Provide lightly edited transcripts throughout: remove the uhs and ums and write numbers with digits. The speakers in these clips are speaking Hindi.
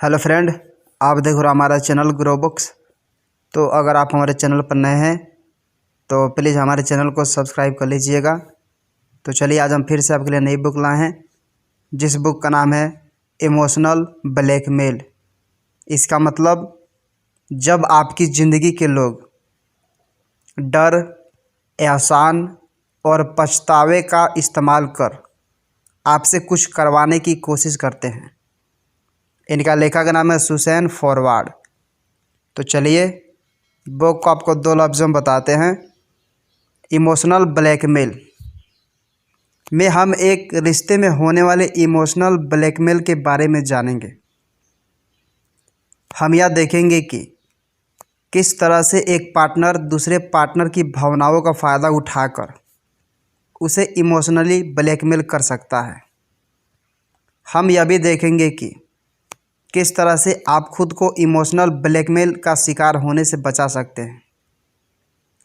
हेलो फ्रेंड, आप देख रहे हो हमारा चैनल ग्रो बुक्स। तो अगर आप हमारे चैनल पर नए हैं तो प्लीज़ हमारे चैनल को सब्सक्राइब कर लीजिएगा। तो चलिए आज हम फिर से आपके लिए नई बुक लाए हैं, जिस बुक का नाम है इमोशनल ब्लैकमेल। इसका मतलब जब आपकी ज़िंदगी के लोग डर, एहसान और पछतावे का इस्तेमाल कर आपसे कुछ करवाने की कोशिश करते हैं। इनका लेखक का नाम है सुसैन फॉरवर्ड। तो चलिए बुक को आपको दो लफ्ज़ों में बताते हैं। इमोशनल ब्लैकमेल में हम एक रिश्ते में होने वाले इमोशनल ब्लैकमेल के बारे में जानेंगे। हम यह देखेंगे कि किस तरह से एक पार्टनर दूसरे पार्टनर की भावनाओं का फ़ायदा उठाकर उसे इमोशनली ब्लैकमेल कर सकता है। हम यह भी देखेंगे कि किस तरह से आप खुद को इमोशनल ब्लैकमेल का शिकार होने से बचा सकते हैं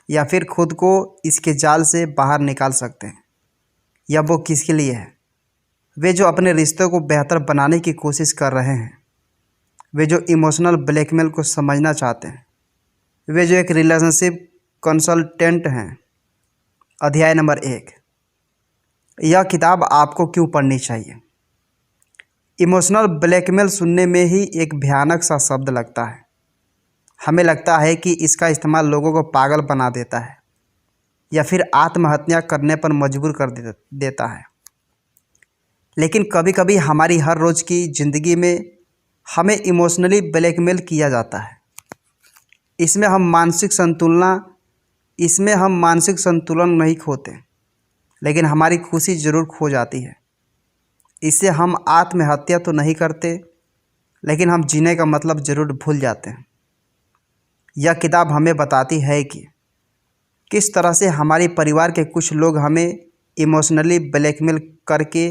या फिर खुद को इसके जाल से बाहर निकाल सकते हैं। यह वो किसके लिए है? वे जो अपने रिश्तों को बेहतर बनाने की कोशिश कर रहे हैं, वे जो इमोशनल ब्लैकमेल को समझना चाहते हैं, वे जो एक रिलेशनशिप कंसल्टेंट हैं। अध्याय नंबर 1, यह किताब आपको क्यों पढ़नी चाहिए। इमोशनल ब्लैकमेल सुनने में ही एक भयानक सा शब्द लगता है। हमें लगता है कि इसका इस्तेमाल लोगों को पागल बना देता है या फिर आत्महत्या करने पर मजबूर कर देता है। लेकिन कभी कभी हमारी हर रोज़ की ज़िंदगी में हमें इमोशनली ब्लैकमेल किया जाता है। इसमें हम मानसिक संतुलन नहीं खोते, लेकिन हमारी खुशी ज़रूर खो जाती है। इससे हम आत्महत्या तो नहीं करते, लेकिन हम जीने का मतलब ज़रूर भूल जाते हैं। यह किताब हमें बताती है कि किस तरह से हमारे परिवार के कुछ लोग हमें इमोशनली ब्लैकमेल करके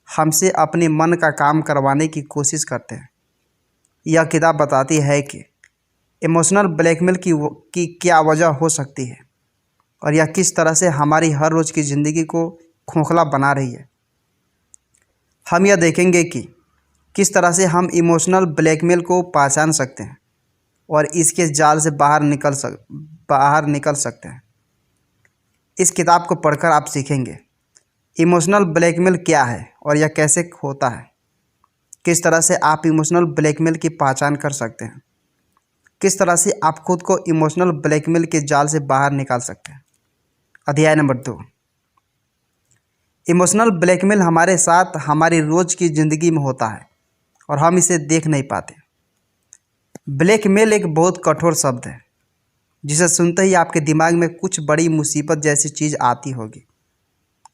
हमसे अपने मन का काम करवाने की कोशिश करते हैं। यह किताब बताती है कि इमोशनल ब्लैकमेल की क्या वजह हो सकती है और यह किस तरह से हमारी हर रोज़ की ज़िंदगी को खोखला बना रही है। हम यह देखेंगे कि किस तरह से हम इमोशनल ब्लैकमेल को पहचान सकते हैं और इसके जाल से बाहर निकल सकते हैं। इस किताब को पढ़कर आप सीखेंगे इमोशनल ब्लैकमेल क्या है और यह कैसे होता है, किस तरह से आप इमोशनल ब्लैकमेल की पहचान कर सकते हैं, किस तरह से आप खुद को इमोशनल ब्लैकमेल के जाल से बाहर निकाल सकते हैं। अध्याय नंबर 2, इमोशनल ब्लैकमेल हमारे साथ हमारी रोज़ की ज़िंदगी में होता है और हम इसे देख नहीं पाते। ब्लैकमेल एक बहुत कठोर शब्द है, जिसे सुनते ही आपके दिमाग में कुछ बड़ी मुसीबत जैसी चीज़ आती होगी,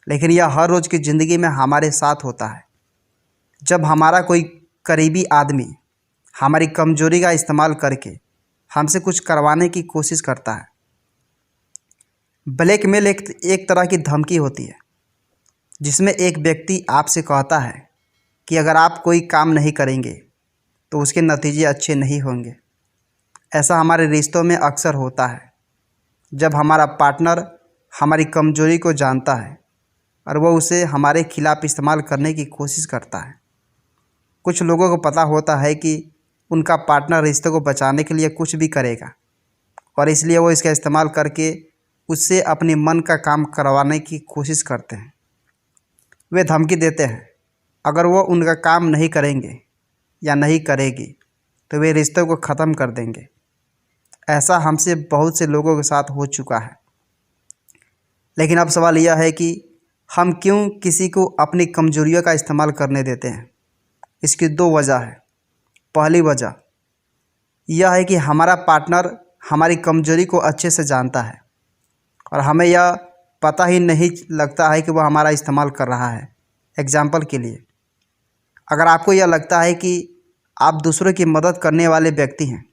लेकिन यह हर रोज़ की ज़िंदगी में हमारे साथ होता है। जब हमारा कोई करीबी आदमी हमारी कमजोरी का इस्तेमाल करके हमसे कुछ करवाने की कोशिश करता है। ब्लैकमेल एक तरह की धमकी होती है, जिसमें एक व्यक्ति आपसे कहता है कि अगर आप कोई काम नहीं करेंगे तो उसके नतीजे अच्छे नहीं होंगे। ऐसा हमारे रिश्तों में अक्सर होता है, जब हमारा पार्टनर हमारी कमजोरी को जानता है और वह उसे हमारे खिलाफ इस्तेमाल करने की कोशिश करता है। कुछ लोगों को पता होता है कि उनका पार्टनर रिश्ते को बचाने के लिए कुछ भी करेगा और इसलिए वो इसका इस्तेमाल करके उससे अपने मन का काम करवाने की कोशिश करते हैं। वे धमकी देते हैं अगर वो उनका काम नहीं करेंगे या नहीं करेगी तो वे रिश्ते को ख़त्म कर देंगे। ऐसा हमसे बहुत से लोगों के साथ हो चुका है। लेकिन अब सवाल यह है कि हम क्यों किसी को अपनी कमजोरियों का इस्तेमाल करने देते हैं। इसकी दो वजह है। पहली वजह यह है कि हमारा पार्टनर हमारी कमजोरी को अच्छे से जानता है और हमें यह पता ही नहीं लगता है कि वह हमारा इस्तेमाल कर रहा है। एग्जाम्पल के लिए, अगर आपको यह लगता है कि आप दूसरों की मदद करने वाले व्यक्ति हैं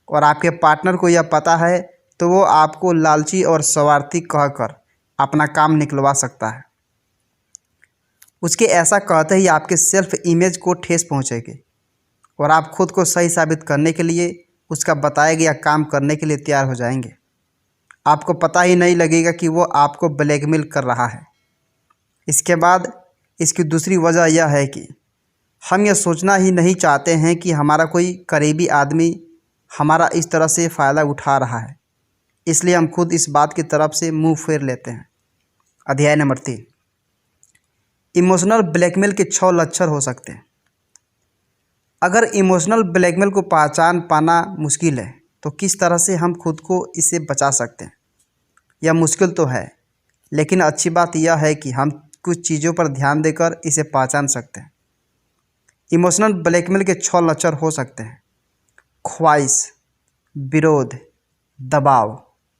और आपके पार्टनर को यह पता है, तो वो आपको लालची और स्वार्थी कहकर अपना काम निकलवा सकता है। उसके ऐसा कहते ही आपके सेल्फ इमेज को ठेस पहुंचेगी और आप खुद को सही साबित करने के लिए उसका बताया गया काम करने के लिए तैयार हो जाएंगे। आपको पता ही नहीं लगेगा कि वो आपको ब्लैकमेल कर रहा है। इसके बाद इसकी दूसरी वजह यह है कि हम यह सोचना ही नहीं चाहते हैं कि हमारा कोई करीबी आदमी हमारा इस तरह से फ़ायदा उठा रहा है, इसलिए हम खुद इस बात की तरफ से मुंह फेर लेते हैं। अध्याय नंबर 3, इमोशनल ब्लैकमेल के 6 लक्षण हो सकते हैं। अगर इमोशनल ब्लैकमेल को पहचान पाना मुश्किल है तो किस तरह से हम खुद को इससे बचा सकते हैं? यह मुश्किल तो है, लेकिन अच्छी बात यह है कि हम कुछ चीज़ों पर ध्यान देकर इसे पहचान सकते हैं। इमोशनल ब्लैकमेल के 6 लक्षण हो सकते हैं: ख्वाहिश, विरोध, दबाव,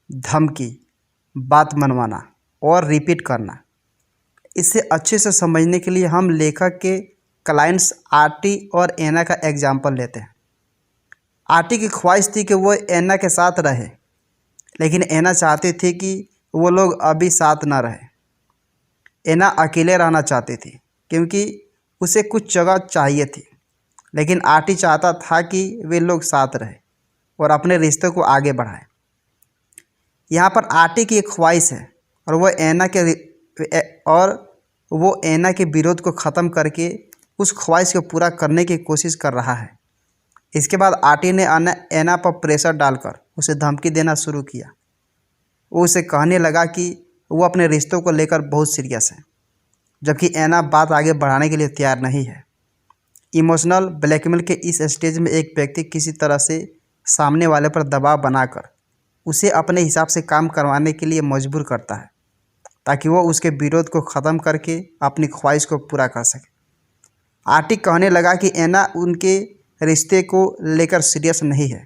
धमकी, बात मनवाना और रिपीट करना। इसे अच्छे से समझने के लिए हम लेखक के क्लाइंट्स आरटी और एना का एग्जाम्पल लेते हैं। आरटी की ख्वाहिश थी कि वो एना के साथ रहे, लेकिन एना चाहती थी कि वो लोग अभी साथ ना रहे। एना अकेले रहना चाहती थी क्योंकि उसे कुछ जगह चाहिए थी, लेकिन आरटी चाहता था कि वे लोग साथ रहे और अपने रिश्ते को आगे बढ़ाएं। यहाँ पर आरटी की एक ख्वाहिश है और वो एना के विरोध को ख़त्म करके उस ख्वाहिश को पूरा करने की कोशिश कर रहा है। इसके बाद आरटी ने एना पर प्रेशर डालकर उसे धमकी देना शुरू किया। वो उसे कहने लगा कि वो अपने रिश्तों को लेकर बहुत सीरियस है, जबकि एना बात आगे बढ़ाने के लिए तैयार नहीं है। इमोशनल ब्लैकमेल के इस स्टेज में एक व्यक्ति किसी तरह से सामने वाले पर दबाव बनाकर उसे अपने हिसाब से काम करवाने के लिए मजबूर करता है, ताकि वो उसके विरोध को ख़त्म करके अपनी ख्वाहिश को पूरा कर सके। आरटी कहने लगा कि एना उनके रिश्ते को लेकर सीरियस नहीं है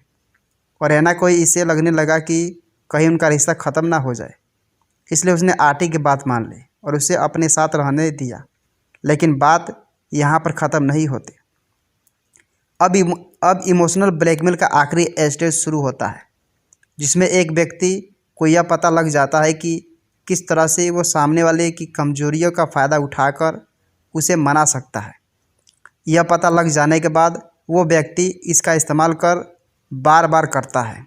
और एना को इसे लगने लगा कि कहीं उनका रिश्ता ख़त्म ना हो जाए। इसलिए उसने आरटी की बात मान ली और उसे अपने साथ रहने दिया। लेकिन बात यहाँ पर ख़त्म नहीं होती। अब इमोशनल ब्लैकमेल का आखिरी स्टेज शुरू होता है, जिसमें एक व्यक्ति को यह पता लग जाता है कि किस तरह से वो सामने वाले की कमजोरियों का फ़ायदा उठाकर उसे मना सकता है। यह पता लग जाने के बाद वो व्यक्ति इसका इस्तेमाल कर बार बार करता है।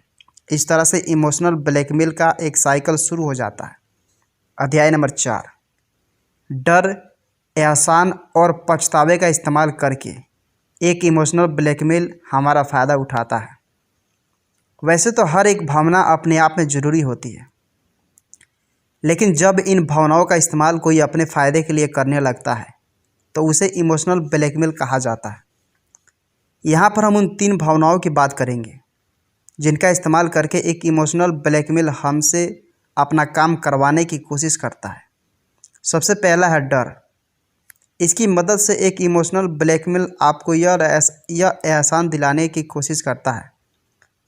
इस तरह से इमोशनल ब्लैकमेल का एक साइकिल शुरू हो जाता है। अध्याय नंबर 4, डर, एहसान और पछतावे का इस्तेमाल करके एक इमोशनल ब्लैकमेल हमारा फ़ायदा उठाता है। वैसे तो हर एक भावना अपने आप में ज़रूरी होती है, लेकिन जब इन भावनाओं का इस्तेमाल कोई अपने फ़ायदे के लिए करने लगता है तो उसे इमोशनल ब्लैकमेल कहा जाता है। यहाँ पर हम उन 3 भावनाओं की बात करेंगे जिनका इस्तेमाल करके एक इमोशनल ब्लैकमेल हमसे अपना काम करवाने की कोशिश करता है। सबसे पहला है डर। इसकी मदद से एक इमोशनल ब्लैकमेल आपको यह एहसान दिलाने की कोशिश करता है,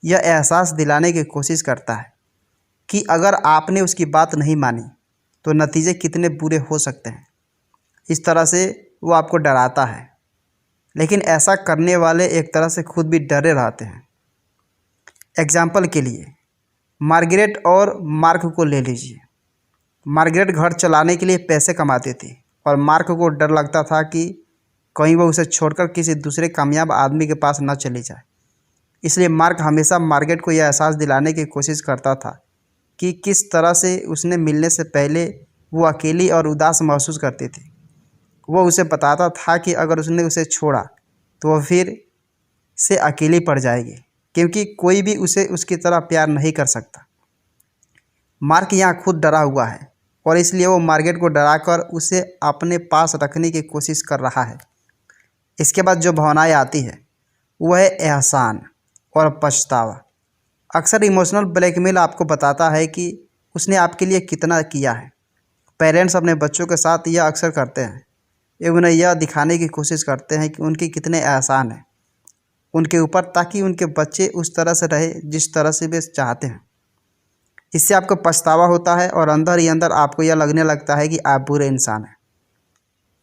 यह एहसास दिलाने की कोशिश करता है कि अगर आपने उसकी बात नहीं मानी तो नतीजे कितने बुरे हो सकते हैं। इस तरह से वो आपको डराता है, लेकिन ऐसा करने वाले एक तरह से खुद भी डरे रहते हैं। एग्जाम्पल के लिए मार्गरेट और मार्क को ले लीजिए। मार्गरेट घर चलाने के लिए पैसे कमाती थी और मार्क को डर लगता था कि कहीं वो उसे छोड़कर किसी दूसरे कामयाब आदमी के पास न चली जाए। इसलिए मार्क हमेशा मार्गरेट को यह एहसास दिलाने की कोशिश करता था कि किस तरह से उसने मिलने से पहले वो अकेली और उदास महसूस करती थी। वो उसे बताता था कि अगर उसने उसे छोड़ा तो वह फिर से अकेली पड़ जाएगी, क्योंकि कोई भी उसे उसकी तरह प्यार नहीं कर सकता। मार्क यहाँ खुद डरा हुआ है और इसलिए वो मार्गरेट को डराकर उसे अपने पास रखने की कोशिश कर रहा है। इसके बाद जो भावनाएं आती है वह है एहसान और पछतावा। अक्सर इमोशनल ब्लैकमेल आपको बताता है कि उसने आपके लिए कितना किया है। पेरेंट्स अपने बच्चों के साथ यह अक्सर करते हैं। ये उन्हें यह दिखाने की कोशिश करते हैं कि उनके कितने एहसान हैं उनके ऊपर, ताकि उनके बच्चे उस तरह से रहे जिस तरह से वे चाहते हैं। इससे आपको पछतावा होता है और अंदर ही अंदर आपको यह लगने लगता है कि आप बुरे इंसान हैं।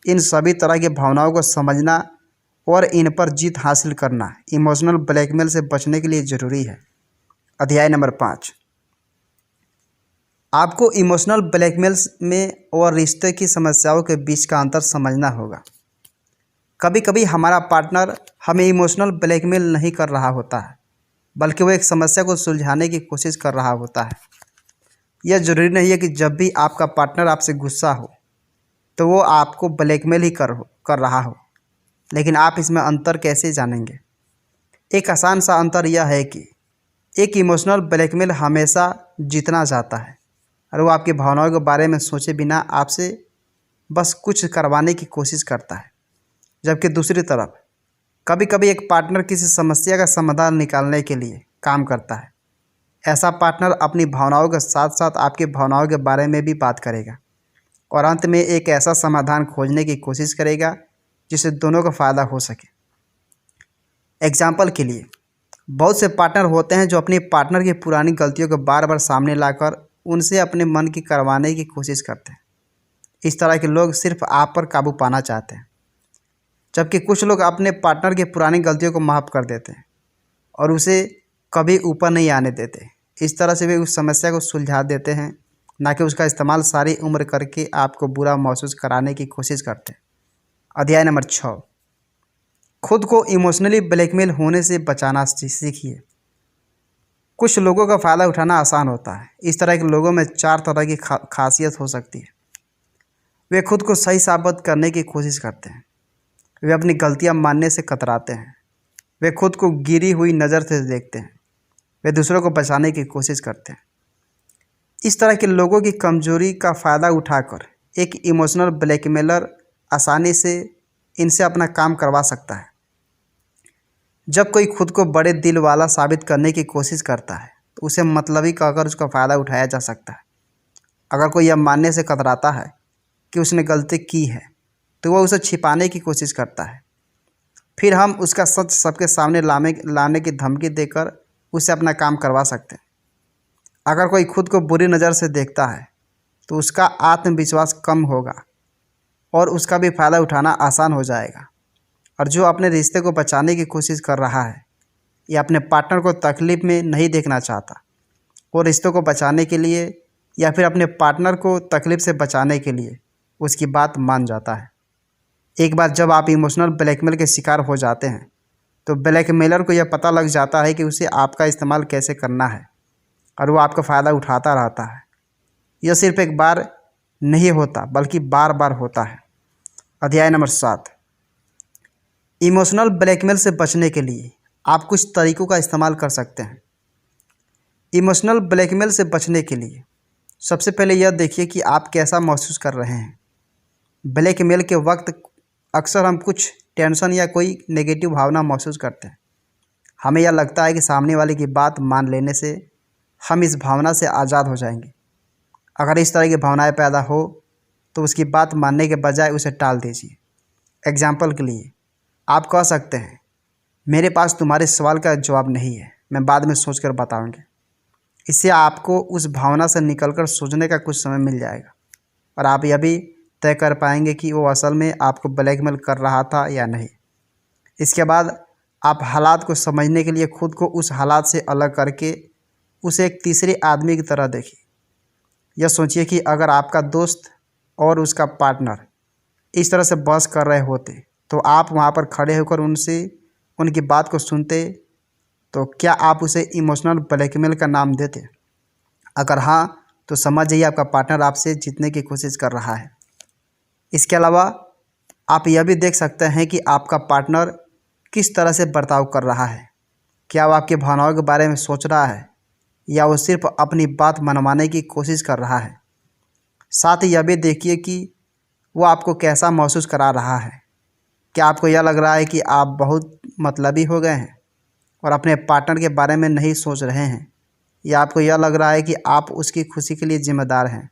इन सभी तरह की भावनाओं को समझना और इन पर जीत हासिल करना इमोशनल ब्लैकमेल से बचने के लिए ज़रूरी है। अध्याय नंबर 5, आपको इमोशनल ब्लैकमेल में और रिश्ते की समस्याओं के बीच का अंतर समझना होगा। कभी कभी हमारा पार्टनर हमें इमोशनल ब्लैकमेल नहीं कर रहा होता है, बल्कि वो एक समस्या को सुलझाने की कोशिश कर रहा होता है। यह ज़रूरी नहीं है कि जब भी आपका पार्टनर आपसे गुस्सा हो तो वो आपको ब्लैकमेल ही कर रहा हो। लेकिन आप इसमें अंतर कैसे जानेंगे? एक आसान सा अंतर यह है कि एक इमोशनल ब्लैकमेल हमेशा जीतना चाहता है और वो आपकी भावनाओं के बारे में सोचे बिना आपसे बस कुछ करवाने की कोशिश करता है। जबकि दूसरी तरफ कभी कभी एक पार्टनर किसी समस्या का समाधान निकालने के लिए काम करता है। ऐसा पार्टनर अपनी भावनाओं के साथ साथ आपकी भावनाओं के बारे में भी बात करेगा और अंत में एक ऐसा समाधान खोजने की कोशिश करेगा जिससे दोनों का फ़ायदा हो सके। एग्जाम्पल के लिए, बहुत से पार्टनर होते हैं जो अपनी पार्टनर की पुरानी गलतियों को बार बार सामने लाकर उनसे अपने मन की करवाने की कोशिश करते हैं। इस तरह के लोग सिर्फ आप पर काबू पाना चाहते हैं, जबकि कुछ लोग अपने पार्टनर की पुरानी गलतियों को माफ़ कर देते हैं और उसे कभी ऊपर नहीं आने देते। इस तरह से वे उस समस्या को सुलझा देते हैं, ना कि उसका इस्तेमाल सारी उम्र करके आपको बुरा महसूस कराने की कोशिश करते हैं। अध्याय नंबर 6, खुद को इमोशनली ब्लैकमेल होने से बचाना सीखिए। कुछ लोगों का फ़ायदा उठाना आसान होता है। इस तरह के लोगों में 4 तरह की खासियत हो सकती है। वे खुद को सही साबित करने की कोशिश करते हैं। वे अपनी गलतियां मानने से कतराते हैं। वे खुद को गिरी हुई नज़र से देखते हैं। वे दूसरों को बचाने की कोशिश करते हैं। इस तरह के लोगों की कमजोरी का फ़ायदा उठाकर एक इमोशनल ब्लैकमेलर आसानी से इनसे अपना काम करवा सकता है। जब कोई खुद को बड़े दिल वाला साबित करने की कोशिश करता है तो उसे मतलबी कहकर उसका फ़ायदा उठाया जा सकता है। अगर कोई यह मानने से कतराता है कि उसने गलती की है तो वह उसे छिपाने की कोशिश करता है। फिर हम उसका सच सबके सामने लाने की धमकी देकर उसे अपना काम करवा सकते हैं। अगर कोई खुद को बुरी नज़र से देखता है तो उसका आत्मविश्वास कम होगा और उसका भी फ़ायदा उठाना आसान हो जाएगा। और जो अपने रिश्ते को बचाने की कोशिश कर रहा है या अपने पार्टनर को तकलीफ़ में नहीं देखना चाहता, वो रिश्तों को बचाने के लिए या फिर अपने पार्टनर को तकलीफ़ से बचाने के लिए उसकी बात मान जाता है। एक बार जब आप इमोशनल ब्लैकमेल के शिकार हो जाते हैं तो ब्लैकमेलर को यह पता लग जाता है कि उसे आपका इस्तेमाल कैसे करना है और वो आपका फ़ायदा उठाता रहता है। यह सिर्फ एक बार नहीं होता बल्कि बार बार होता है। अध्याय नंबर 7, इमोशनल ब्लैकमेल से बचने के लिए आप कुछ तरीक़ों का इस्तेमाल कर सकते हैं। इमोशनल ब्लैकमेल से बचने के लिए सबसे पहले यह देखिए कि आप कैसा महसूस कर रहे हैं। ब्लैकमेल के वक्त अक्सर हम कुछ टेंशन या कोई नेगेटिव भावना महसूस करते हैं। हमें यह लगता है कि सामने वाले की बात मान लेने से हम इस भावना से आज़ाद हो जाएंगे। अगर इस तरह की भावनाएं पैदा हो तो उसकी बात मानने के बजाय उसे टाल दीजिए। एग्जाम्पल के लिए आप कह सकते हैं, मेरे पास तुम्हारे सवाल का जवाब नहीं है, मैं बाद में सोच कर बताऊँगी। इससे आपको उस भावना से निकलकर सोचने का कुछ समय मिल जाएगा और आप यह भी तय कर पाएंगे कि वो असल में आपको ब्लैकमेल कर रहा था या नहीं। इसके बाद आप हालात को समझने के लिए खुद को उस हालात से अलग करके उसे एक तीसरे आदमी की तरह देखिए। यह सोचिए कि अगर आपका दोस्त और उसका पार्टनर इस तरह से बहस कर रहे होते तो आप वहाँ पर खड़े होकर उनकी बात को सुनते, तो क्या आप उसे इमोशनल ब्लैकमेल का नाम देते? अगर हाँ, तो समझ जाइए आपका पार्टनर आपसे जीतने की कोशिश कर रहा है। इसके अलावा आप यह भी देख सकते हैं कि आपका पार्टनर किस तरह से बर्ताव कर रहा है। क्या वो आपकी भावनाओं के बारे में सोच रहा है या वो सिर्फ अपनी बात मनवाने की कोशिश कर रहा है। साथ ही यह भी देखिए कि वो आपको कैसा महसूस करा रहा है। क्या आपको यह लग रहा है कि आप बहुत मतलबी हो गए हैं और अपने पार्टनर के बारे में नहीं सोच रहे हैं, या आपको यह लग रहा है कि आप उसकी खुशी के लिए जिम्मेदार हैं,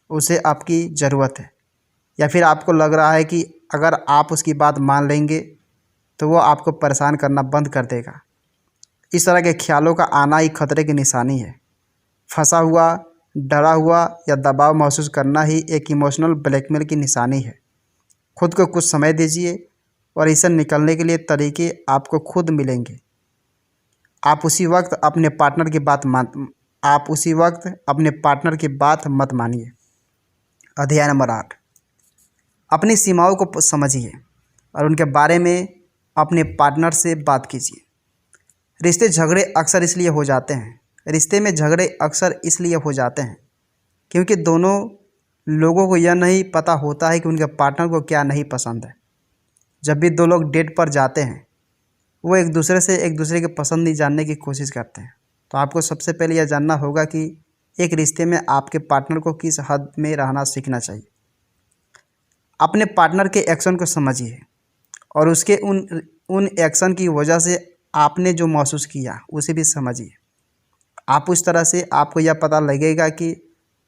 उसे आपकी ज़रूरत है, या फिर आपको लग रहा है कि अगर आप उसकी बात मान लेंगे तो वो आपको परेशान करना बंद कर देगा। इस तरह के ख्यालों का आना ही खतरे की निशानी है। फंसा हुआ, डरा हुआ या दबाव महसूस करना ही एक इमोशनल ब्लैकमेल की निशानी है। खुद को कुछ समय दीजिए और इससे निकलने के लिए तरीके आपको खुद मिलेंगे। आप उसी वक्त अपने पार्टनर की बात मत मानिए। अध्याय नंबर 8, अपनी सीमाओं को समझिए और उनके बारे में अपने पार्टनर से बात कीजिए। रिश्ते में झगड़े अक्सर इसलिए हो जाते हैं क्योंकि दोनों लोगों को यह नहीं पता होता है कि उनके पार्टनर को क्या नहीं पसंद है। जब भी दो लोग डेट पर जाते हैं वो एक दूसरे की पसंद नहीं जानने की कोशिश करते हैं। तो आपको सबसे पहले यह जानना होगा कि एक रिश्ते में आपके पार्टनर को किस हद में रहना सीखना चाहिए। अपने पार्टनर के एक्शन को समझिए और उसके उन एक्शन की वजह से आपने जो महसूस किया उसे भी समझिए। आप उस तरह से आपको यह पता लगेगा कि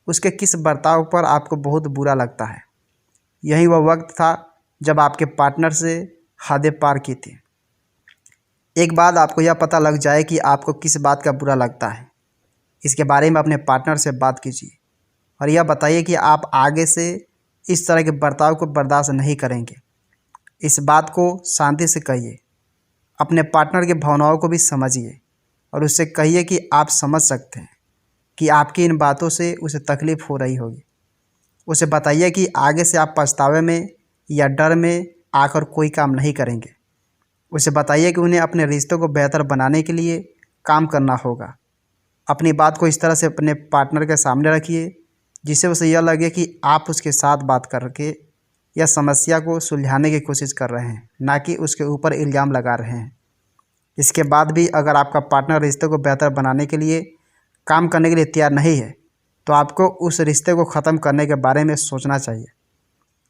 उसके किस बर्ताव पर आपको बहुत बुरा लगता है। यही वह वक्त था जब आपके पार्टनर से हदें पार की थी। एक बात आपको यह पता लग जाए कि आपको किस बात का बुरा लगता है, इसके बारे में अपने पार्टनर से बात कीजिए और यह बताइए कि आप आगे से इस तरह के बर्ताव को बर्दाश्त नहीं करेंगे। इस बात को शांति से कहिए। अपने पार्टनर की भावनाओं को भी समझिए और उससे कहिए कि आप समझ सकते हैं कि आपकी इन बातों से उसे तकलीफ़ हो रही होगी। उसे बताइए कि आगे से आप पछतावे में या डर में आकर कोई काम नहीं करेंगे। उसे बताइए कि उन्हें अपने रिश्तों को बेहतर बनाने के लिए काम करना होगा। अपनी बात को इस तरह से अपने पार्टनर के सामने रखिए जिससे उसे यह लगे कि आप उसके साथ बात करके या समस्या को सुलझाने की कोशिश कर रहे हैं, ना कि उसके ऊपर इल्ज़ाम लगा रहे हैं। इसके बाद भी अगर आपका पार्टनर रिश्ते को बेहतर बनाने के लिए काम करने के लिए तैयार नहीं है तो आपको उस रिश्ते को ख़त्म करने के बारे में सोचना चाहिए।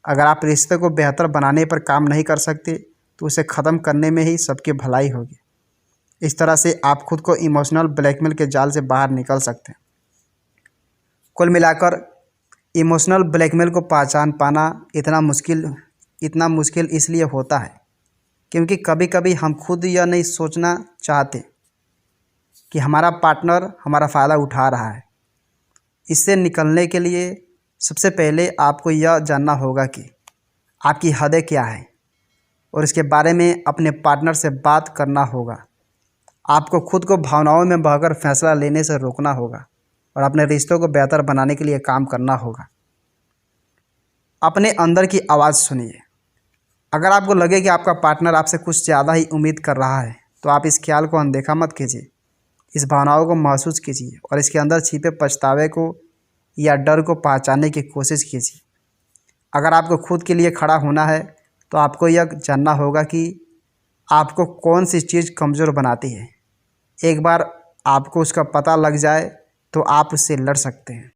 अगर आप रिश्ते को बेहतर बनाने पर काम नहीं कर सकते तो उसे ख़त्म करने में ही सबकी भलाई होगी। इस तरह से आप खुद को इमोशनल ब्लैकमेल के जाल से बाहर निकल सकते हैं। कुल मिलाकर इमोशनल ब्लैकमेल को पहचान पाना इतना मुश्किल इसलिए होता है क्योंकि कभी कभी हम खुद यह नहीं सोचना चाहते कि हमारा पार्टनर हमारा फ़ायदा उठा रहा है। इससे निकलने के लिए सबसे पहले आपको यह जानना होगा कि आपकी हदें क्या हैं और इसके बारे में अपने पार्टनर से बात करना होगा। आपको खुद को भावनाओं में बहकर फैसला लेने से रोकना होगा और अपने रिश्तों को बेहतर बनाने के लिए काम करना होगा। अपने अंदर की आवाज़ सुनिए। अगर आपको लगे कि आपका पार्टनर आपसे कुछ ज़्यादा ही उम्मीद कर रहा है तो आप इस ख्याल को अनदेखा मत कीजिए। इस भावनाओं को महसूस कीजिए और इसके अंदर छिपे पछतावे को या डर को पहचानने की कोशिश कीजिए। अगर आपको खुद के लिए खड़ा होना है तो आपको यह जानना होगा कि आपको कौन सी चीज़ कमज़ोर बनाती है। एक बार आपको उसका पता लग जाए तो आप उससे लड़ सकते हैं।